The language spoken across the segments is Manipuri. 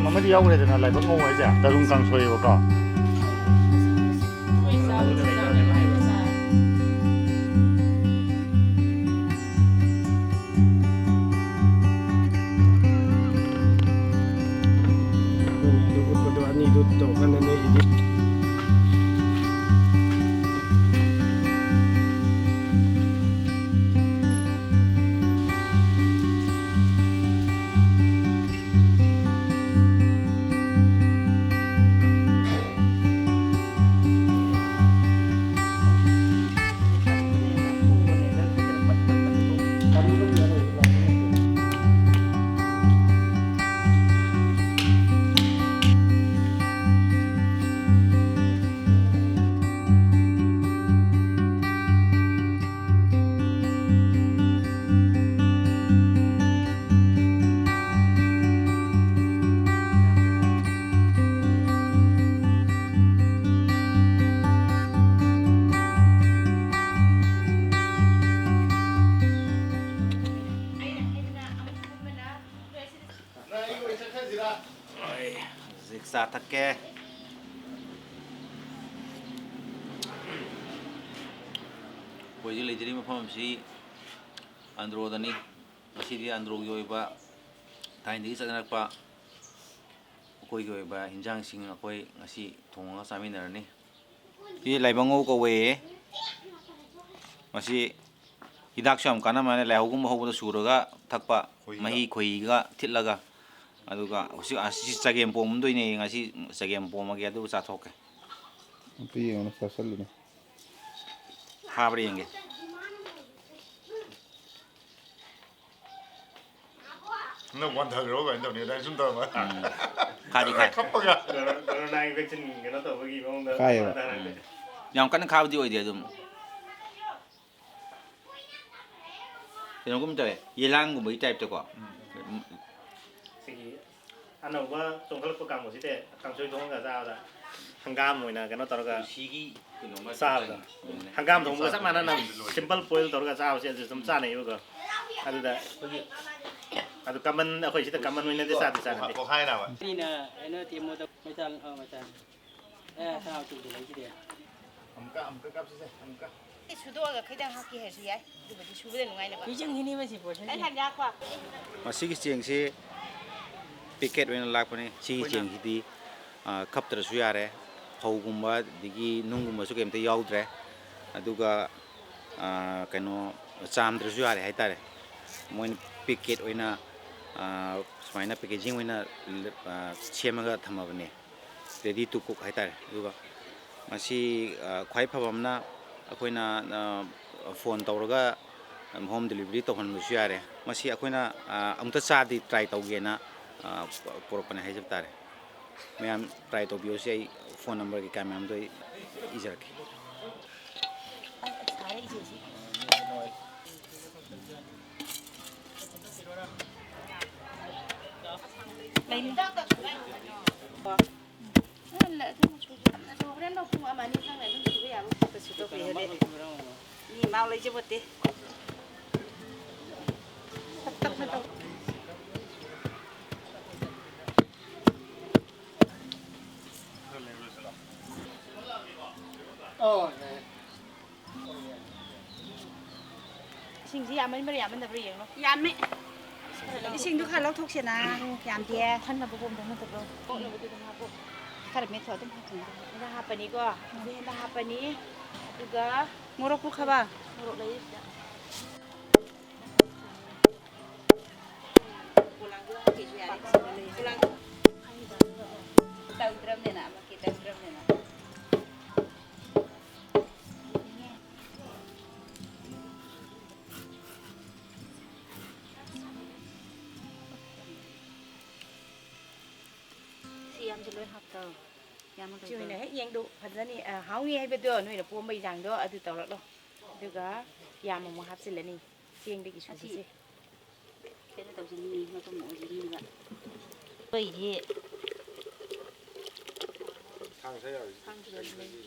มันไม่ได้เอาเลยแต่อะไรก็งงไอ้จ้ะแต่ลุงกังช่วยว่าก็ดูอันนี้ดูโตกันนั่นเองศึกษาทักแกคุยเลยจะได้มาพบสิอันโดรดนี่มาสิที่อันโดรย่อยบ้าทายนี้สักนักปะคุยย่อยบ้าหินจังสิงคุยมาสิทงก็สามีนั่นนี่ที่ไหลบังโง่ก็เวมาสิฮิดักชอมกันนะมันไหลหุกุมหุบตัวสูรก็ทักปะมาฮีคุยก็ทิศละก็aduga usi asi sagem pom do ini ngasi sagem pom agi adu sa thok pi ono fasal ni habri nge no one thằng rồi vậy đâu này đang chúng tôi mà khai khóc kìa nó đang về chân cái nó tổ cái gì không đó khai à yang kan khao di oi dia dum thì nó cũng trời yelang cũng bị type cho quả anh ông có trong các program của chị thế càng chơi trong cái sao đó hàng gam rồi nè cái nó tao cái sao rồi hàng gam trong cái sắc mà nó nằm simple boil tao cái sao sẽ dùng sao này vừa anh đấy anh comment ở khỏi chị comment mình nên sao thì sao có hai nào ạนี่นะไอ้เนื้อทีมมันไม่ทันไม่ทันถ้าเอาจุดไหนที่เดียว âm cái cắp xe âm cắp 수도가 그냥 하기 해서 야 이거 뭐지 수비는 누가 있는 거야 이 정도는 왜 집어 난 한자 과 mà sĩ chieng si picket wen lak pani sĩ chieng hi khap tra su ya re phau gumba digi nung gumba su kem te yaw dre aduga kaino cham tra su ya re hai ta re moin picket oina smaina packaging oina chemaga thama bane ready to cook hai ta re aduga masi khwai phabamna akoina phone tawraga home delivery to hon su ya re masi akoina amta cha di try tawgena porokpane hai jab tare ma'am try तो बियो से फोन नंबर के क्या मैम तो इजर के mình đó có nên là cái số cái nó không mà đi sang này nó chỉ bây giờ nó phải sửa đổi hết đi mau lấy chứ bớt đi tắt nó đâuสิ่งที่ยามมันไม่ได้ยามมันแต่เรียงเนาะยามไม่สิ่งทุกขั้นเราทุกเสียนะยามเดียท่านมาประพรมตรงนั้นตกลงโอ้เราไปดูตรงนั้นปุ๊บถ้าเราไม่ถอดต้องถึงไม่ได้ฮับปนี้ก็ไม่ได้ฮับปนี้ดูก็โมรกุขบ้าโมรกเลยโบราณก็ จะเลยฮับเตอร์ยามมันช่วยเนี่ยให้เอียงดูพันธุ์นี่เฮางี้ให้ไปตัวหน่วยเดี๋ยวปูไม่จังด้วยดูต่อแล้วดูก็ยามมันฮับเสร็จแล้วนี่เสียงได้กี่ชั่วโมงเป็นตัวจริงนี่มันก็หมูจริงละเฮ้ยที่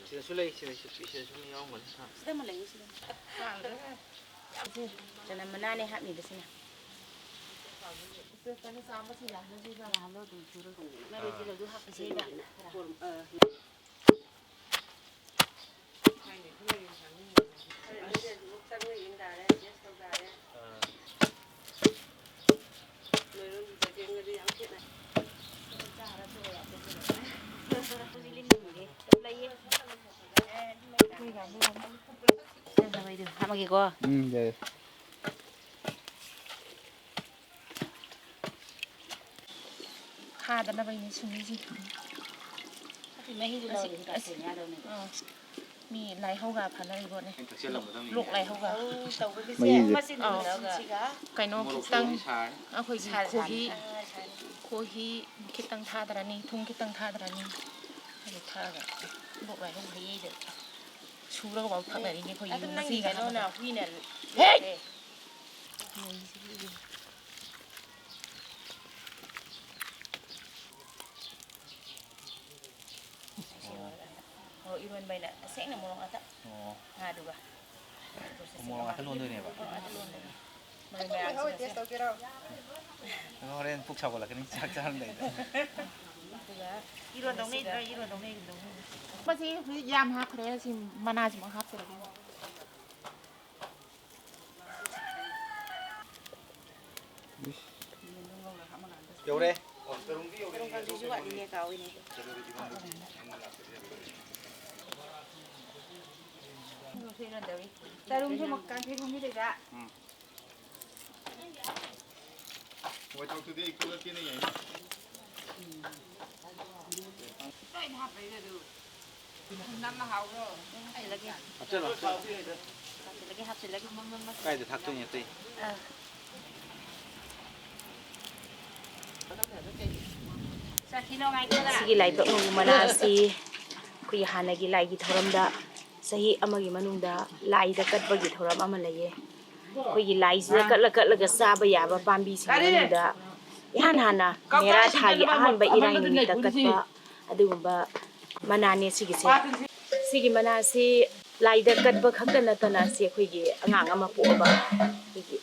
现在出来，现在出来要么哈。是么零是的，就那么那里还没得是呢。那就记得都还不行的。ทำมากี่กว่า เดี๋ยว ค่าแต่ละใบนี้ชุ่มจริงไม่ให้ดูเราเลยแต่เสียงเราเนี่ยมีไรเข้ากับพันอะไรก่อนเนี่ยลูกไรเข้ากับไก่นกคิดตั้งเอาคุยโคฮีคิดตั้งท่าแต่ละนี้ทุ่งคิดตั้งท่าแต่ละนี้ให้ท่าแบบลูกไรเข้ากับยี่เด็ดชูแล้วก็บอกพักไหนนี่เขายืนซีกันแล้วนะพี่เนี่ยเฮ้ยiron bay na seng na mulong ata nga duga Mulong ata luôn thôi này bạn. Nó lên phúc chào là cái này chắc chắn đấy. iron dong ni iron dong ni bác sĩ yam hấp thế thì mana chỉ mà hấp rồi Vô đây. Tarung cho một căn thế không biết được ạ. Ngồi trong thứ đi cứ kia này nhỉ. Hấp chưa rồi. Hấp sẽ lấy Cái gì thắc tôi nhỉ tì. Sige lai to mana si kuy hana gi lai gi thoram da sahi amagi manungda lai da kat bagi thoram ama laye kuy gi lai da kat la ga sa ba ya ba pambi si manungda ihan hana mera tha gi ahan ba irai ni da kat ba adugumba mana ne sigi mana si lai da kat ba khak na ta na si kuy gi angang ama po ba gi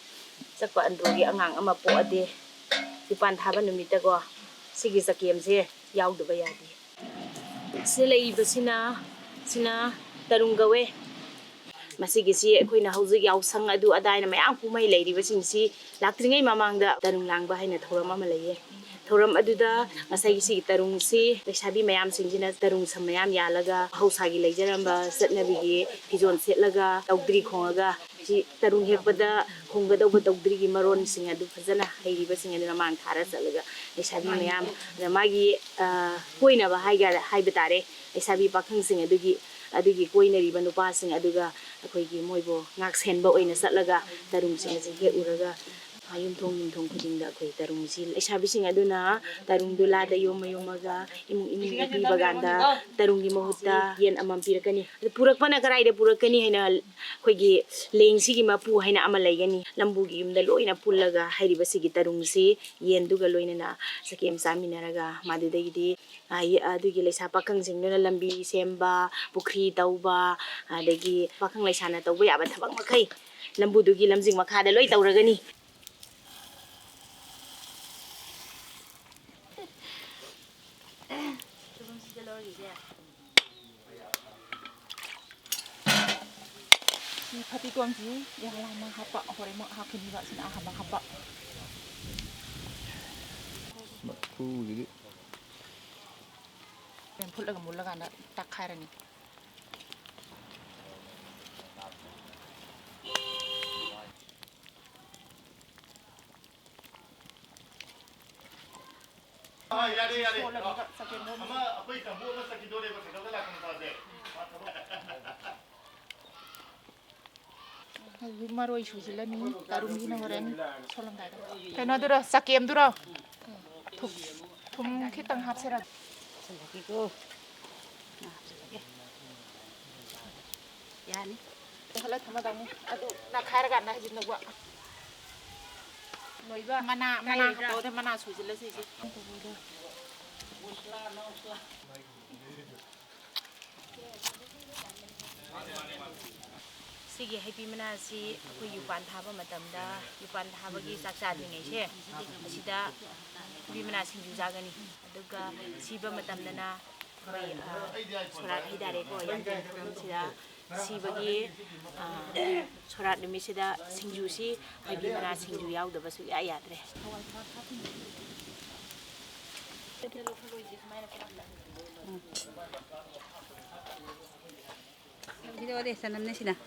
sakpa andro gi angang ama po ade ipan tha ba numita go Sige sa game se yaw do ba yadi sila ibasina sina tarung gawe masigi si akhoi na hauzik yaw sang adu adai na mayang pumai leiri basing si laktringai mamang da tarung lang ba haina thoram ama leye thoram aduda masai si tarung si lesabi mayam singjina tarung samayam yalaga hausagi leijaramba satnabi gi fijon setlaga tawdri khongaga si tarung hekpada khongga do tawdri gi maron singa du phajana hairi basing adu mang thara salaga lesabi mayam da magi koina ba haiba tare lesabi pakhang singa adugi koina ri banu pa singa aduga akhoi gi moibo ngak senba oina satlaga tarung singa he uraga yumthong khuding da akhoi tarung si lesabi singa aduna tarung dula da yomaga imung pi baganda tarung gi mahutta yen amam pirakani purakpana karai de purakani haina khoi gi lengsi gi mapu haina ama laigani lambu gi yumda loina pullaga hairi basi gi tarung si yen duga loina na sakem saminaraga madudai di ai adugi leisa pakang jingna lambi semba pukri tauba adagi pakang leisa na tauba yaba thabak makai lambu dugi lamjing makha da loi tauragani Pati gongji yang lama hapa hore mo hakun ba sina haba haba khu gì ben phulaga mulaga na takharani Yadi. Ama apa itu? Buat masa kita dulu bersama kita lah kita saja. maroi sujilani tarumi na horen solam da kaino dura sakem dura thum khitang hapsera 하슬라기고 하슬라기 야니 Kalau sama kamu, aduh, nak kaya kan nak jadi nak buat. noiba Mana tahu tu mana suci lah sih. 시기 해피 만나시 그 유반 타바 마담다 유반 타바기 싹자드링이세 시다 해피 만나 생주자가니 아두가 시바 마담다나 거의 소라 히다레고 양된 프롬시다 시바기 소라 누미시다 생주시 해피 만나 생주 야우다바수 야야드레 Video deh sanamnya sih nah.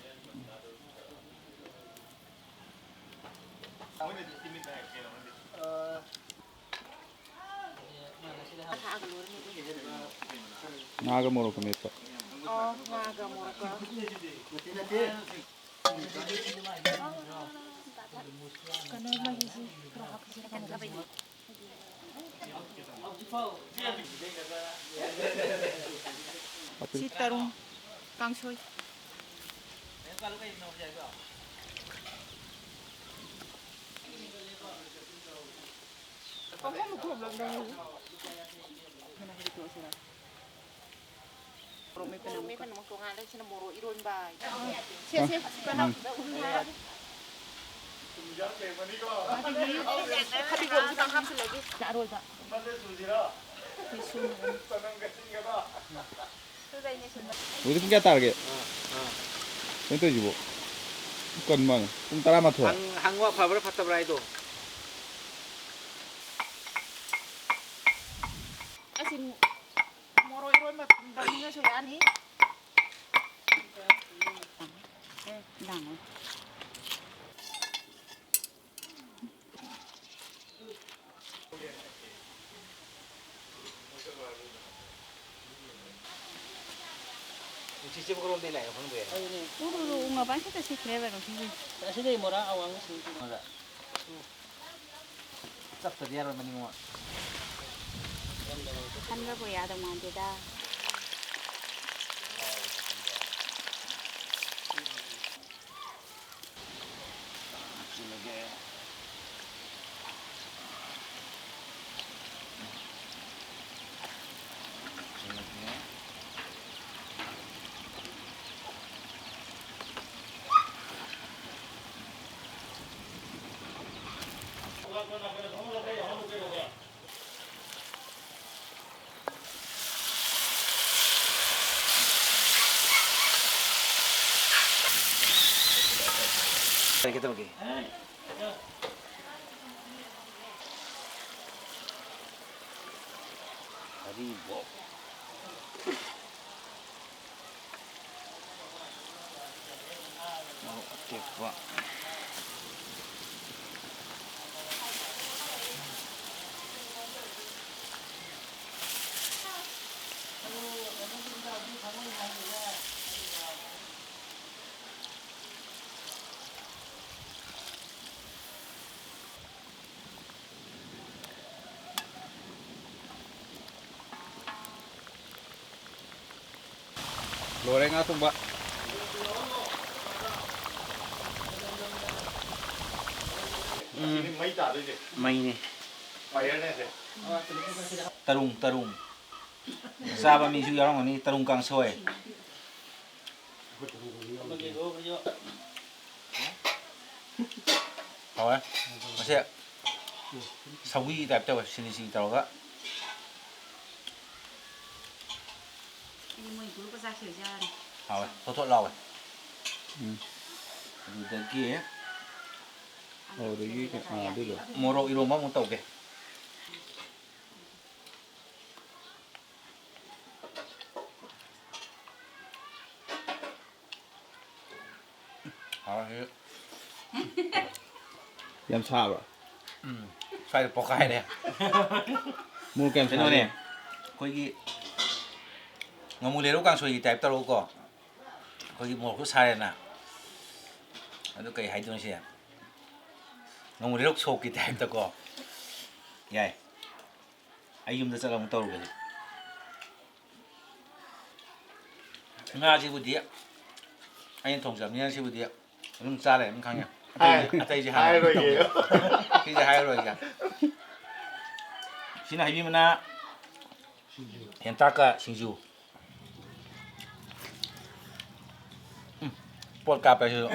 Naga moro kameta. Oh, naga morga. Karena lagi sih kerahak sih kan apa ini? Si tarung kangsoy. Kau mau kau belum dah? May panamang ko nga lang sinamuro iron ba? Siya panam. Hati ko kita ham sila lagi. Darul ba? Udah punya target. Itu juga. Bukan mana. Tara matua. Hangwa pabra patabra itu. Asin moro iron ba? Bagingnya sudah ni. Dang. Sistem ko ron din ay hon be. Uru ngapain kita sih kira baru sih. Kasi dai mora awang sing mora. Sap ta diar mani mo. Kan nggak boleh ada mandi dah. Kita pergi. Haribo. Mau aktif pak. Goreng atau mbak? mấy tả đây gì May ni. mày ở đây gì Tarung. Saba mi su yarong ni tarung kang soy. Hảo á. Masih. Sawi type tao sini tao ga. Ini mau ibu ke sakit jalan. Hảo á. Thốt lau. Từ kia Đấy cái đây rồi. moro iro ma mo tau ke. Hảo á. Yam sa ba? Xoay được pokai đây. Mua kem Thế sa thôi nè. nè. Coi cái ngomong lero kang soy type tao ko. Coi cái một cái sai nè. Ano kay hay doon siya. Ngomong lero so cái type tao ko. Yai. Ay yung da sa lang tao ko. nga anh thùng giảm nha siêu địa nó ra này nó khăng nha tay gì hai rồi gì cái gì hai rồi kìa xin hãy biết mà hiện tại cả sinh du bột cà phải chưa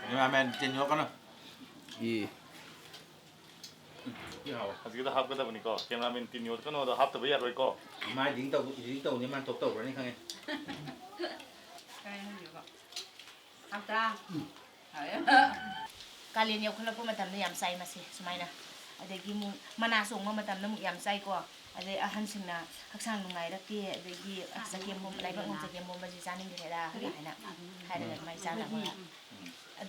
nhưng mà mình trên nhớ con đâu 이 아직도 합거다 보니까 캠라맨 띠니 어떻게 넣어도 합도 왜야 그럴까 mai dính tàu nhưng mà tàu rồi này khăng ngheการเรียนยกขึ้นแล้วพวกมันทำในยามไซมาสิสมัยนะอะไรกี่มุมานาส่งมาทำน้ำยามไซก็อะไรอาหารสิ่งน่ะฮักสั่งลงไงแล้วที่อะไรกี่สเกมมุมอะไรบ้างสเกมมุมมันจะจานนึงเท่าไรหลายนะใครเดินไม่จานหลังว่า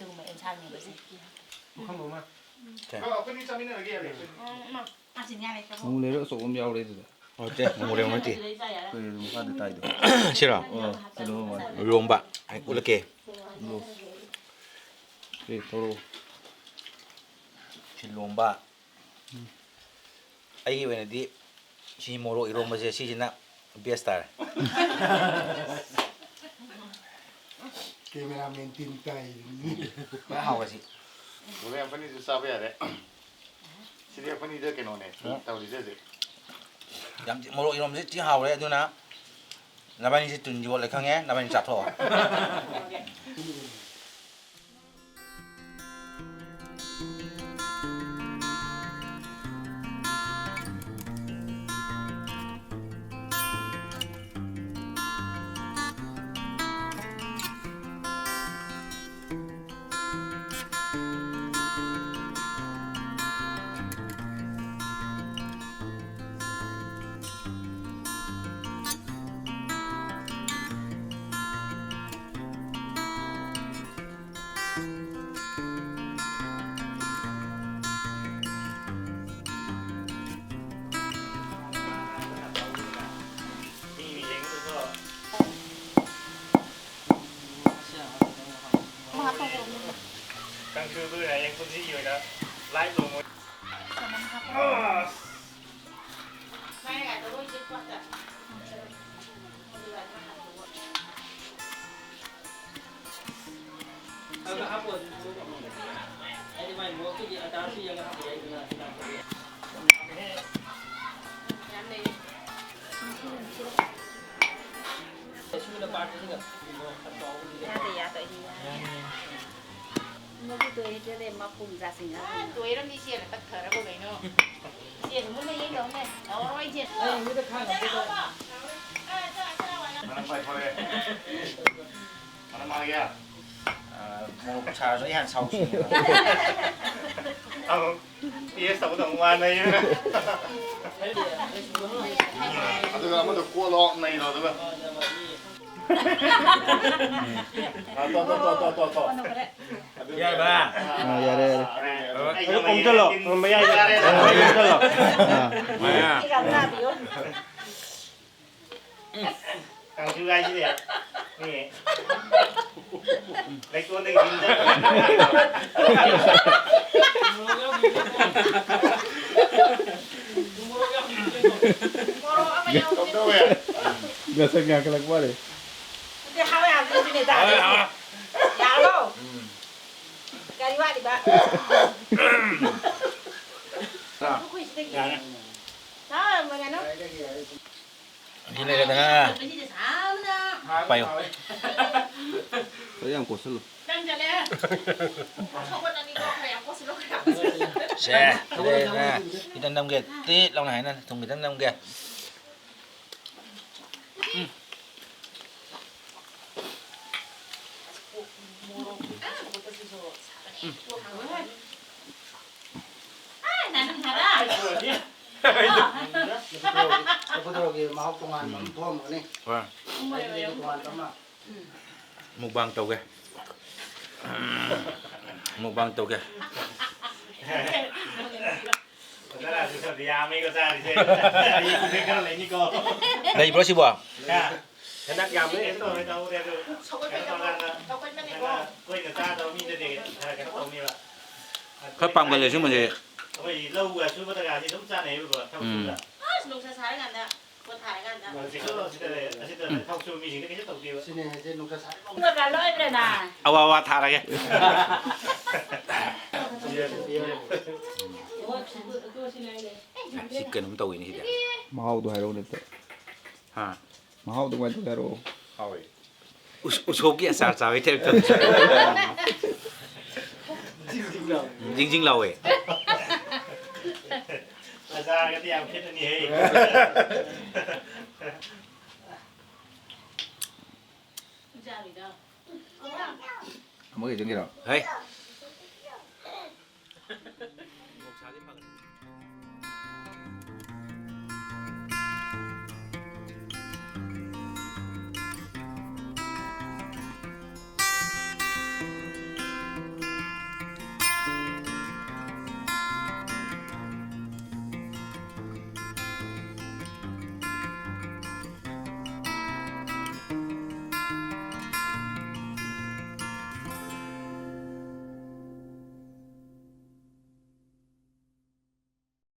ดูเหมือนเอ็นช่างนี่ไปสิ 근데 점이는 여기 해야 돼อาสิญญาเลยครับ 무레로 소금 야오래도 어때 뭐래 뭐지 그 누가 됐다이도 싫어 그럼 롬바 아니 올게 그 도로 롬바 아이 왜네디 시모로 이롬바제 시지나 베스타 Cameraman tintai ni. 하고지 우리 한 번이 좀 싸봐야 돼 시리 한 번이 이렇게 노네 따우리 되지 얌 모로 이롬제 지 하오래 누나 나반이 지 둔지 원래 강해 나반이 잡혀 강추도 그냥 분지 이거다 라이브 뭐 ไม่ไงตัวรู้ยึดว่าจะ ตัวเรามีเสียงตักเถอะแล้วพวกนี้เนาะเสียงมันไม่ยิ่งหรอกเนี่ยเอาไว้เสียง나는 빨리 버려 나는 말이야 뭐 차서 한 6시 아 뒤에서부터 응원하네 아들 한번더 구워러 내일어 누가 아또또또또또 야 봐. 아 야래 꼼절러 뭐야 꼼절러 뭐야? 강추가 이제 네 내꺼 내기 힘들어 깜짝 왜 몇 생각 그렇게 말해 근데 하루에 안 되는 다 야로 가리와 디바 자 자 뭐냐 너 Đi này là bay không? 그냥 고슬로 짱잘해 Xe, đây nè, đi tân đông kìa, tí lâu này nè, thùng bị tân đông kìa. 나는 달아 Betul mau tungan bom ni. Vâng. Tungan sama. Mukbang tàu kìa. Mukbang tàu kìa. Đó là sự thì mấy cái ra thì thế cái con này như cô Đây bro xí bò. cái nắp yam đấy tôi mới đâu đây được cái con là quay người ta đâu mi để cái tàu như là Khớp bằng về rồi chứ mà gì? เฮ้ยเราอะช่วยพัฒนาที่ต้องจ้าไหนไปก่อนเท่าช่วยละ ลงช้าๆกันนะคนถ่ายกันนะ สิ่งที่เราสิ่งที่เท่าช่วยมีสิ่งที่จะตกดีวะ Sini aja nuka saya. เมื่อกันร้อยเลยนะ เอาทาอะไรแก สิเกินน้ำตัวนี่สิเดียว Mahal tu hero ni tu. ฮะ Mahal tu kan tu hero. อุโชกี้สาวๆให้เท่ากันจริงๆเราเอง อาจารย์ก็ที่ยังคิดอันนี้ให้ Kamu ke jengki tak? เฮ้ย